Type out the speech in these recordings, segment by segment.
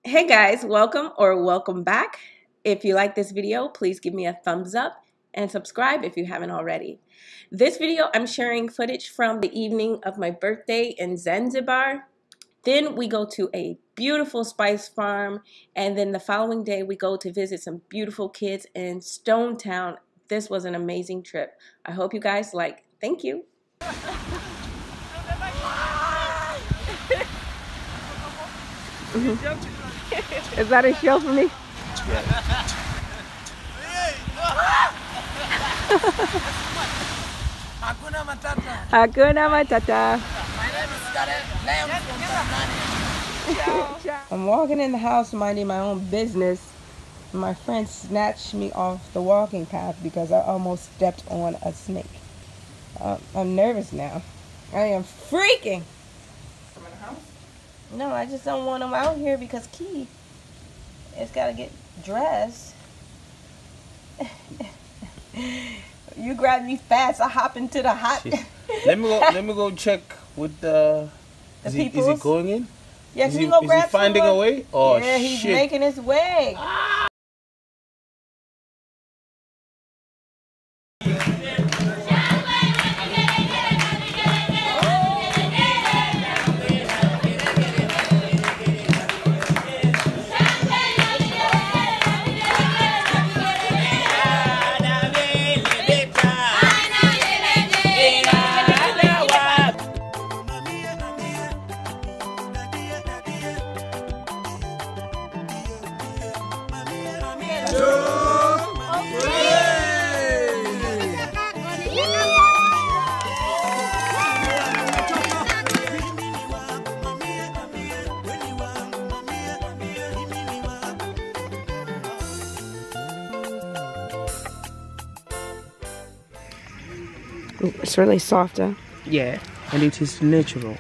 Hey guys, welcome back. If you like this video, please give me a thumbs up and subscribe if you haven't already. This video, I'm sharing footage from the evening of my birthday in Zanzibar. Then we go to a beautiful spice farm, and then the following day we go to visit some beautiful kids in Stone Town. This was an amazing trip. I hope you guys like. Thank you. Is that a show for me? Yeah. Hakuna Matata. Hakuna Matata. My name is Salaam from Tanzania. I'm walking in the house minding my own business. My friend snatched me off the walking path because I almost stepped on a snake. I'm nervous now. I am freaking. No, I just don't want him out here because Key has got to get dressed. You grabbed me fast. I hop into the hot. Let me go check with the. Is he going in? Yeah, is can you go grab he finding someone? a way? Oh yeah, he's shit. making his way. It's really soft, huh? Yeah, and it is natural.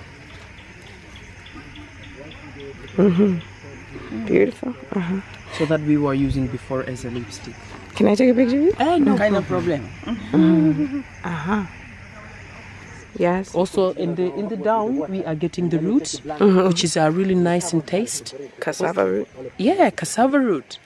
Beautiful. So that we were using before as a lipstick. Can I take a picture of you? No kind of problem. Yes. Also in the down we are getting the roots, which is really nice in taste. Cassava root. Yeah, cassava root.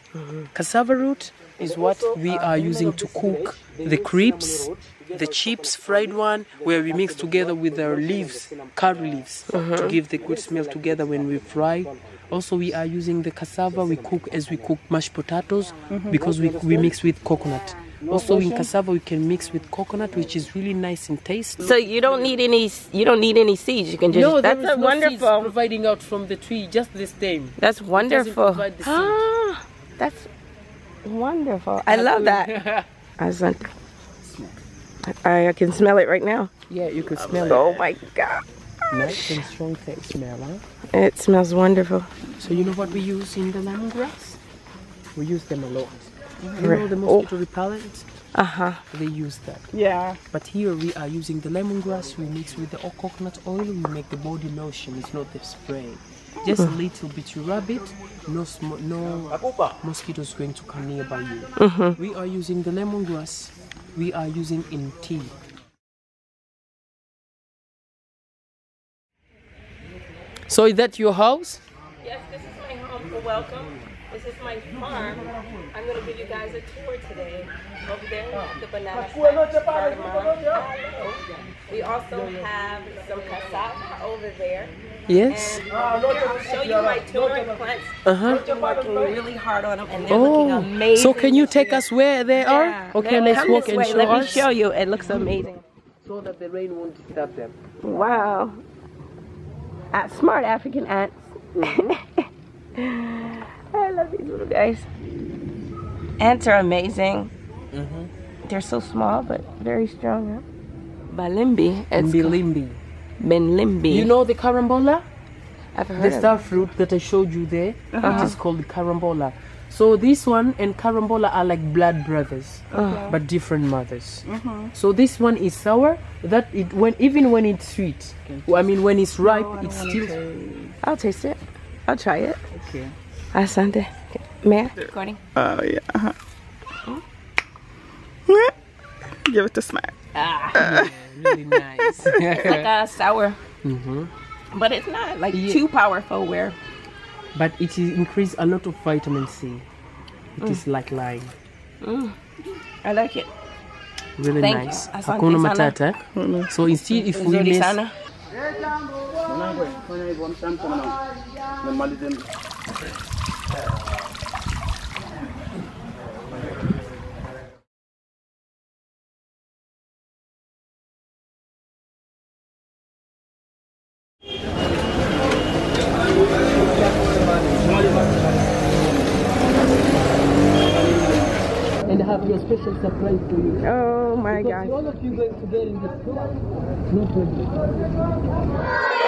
Cassava root is what we are using to cook the crepes, the chips, fried one, where we mix together with our leaves, curry leaves, to give the good smell together when we fry. Also, we are using the cassava we cook as we cook mashed potatoes because we mix with coconut. Also, in cassava we can mix with coconut, which is really nice in taste. So you don't need any seeds. You can just. No, that's there is wonderful. No seeds providing out from the tree, just the stem. That's wonderful. Ah, that's wonderful. I love that. I can smell it right now. Yeah, you can smell it. Oh my God. Nice and strong smell, huh? It smells wonderful. So you know what we use in the lemongrass? We use them a lot. You know the mosquito repellent? They use that. Yeah. But here we are using the lemongrass. We mix with the coconut oil. We make the body lotion. It's not the spray. Just a little bit. You rub it. No mosquitoes going to come nearby you. We are using the lemongrass. We are using in tea. So is that your house? Yes, this is my home for welcome. This is my farm. I'm going to give you guys a tour today. Over there, the banana plant. We also have some cassava over there. Yes. And I'll show you my turmeric plants. I've been working really hard on them, and they're looking amazing. So can you take us where they are? Yeah. Okay, let's walk and show us. Let me show you. It looks amazing. So that the rain won't disturb them. Wow. Smart African ants. I love these little guys. Ants are amazing. They're so small but very strong. Huh? Balimbi. Benlimbi. You know the carambola? I've heard the of star fruit that I showed you there. It is called the carambola. So this one and carambola are like blood brothers, but different mothers. So this one is sour. Even when it's sweet, I mean when it's ripe, it's still. I'll taste it. I'll try it. Okay. Asante. May I? Recording? Oh yeah. Give it a smack. Really nice. It's like a sour. But it's not like too powerful where but it is increase a lot of vitamin C. It is like lime. I like it. Really Thank nice. you. Asante Hakuna sana. Matata. So instead, if we Nzuri miss, sana. and have your special surprise for you. Oh my God. All of you going to get in this book. No problem.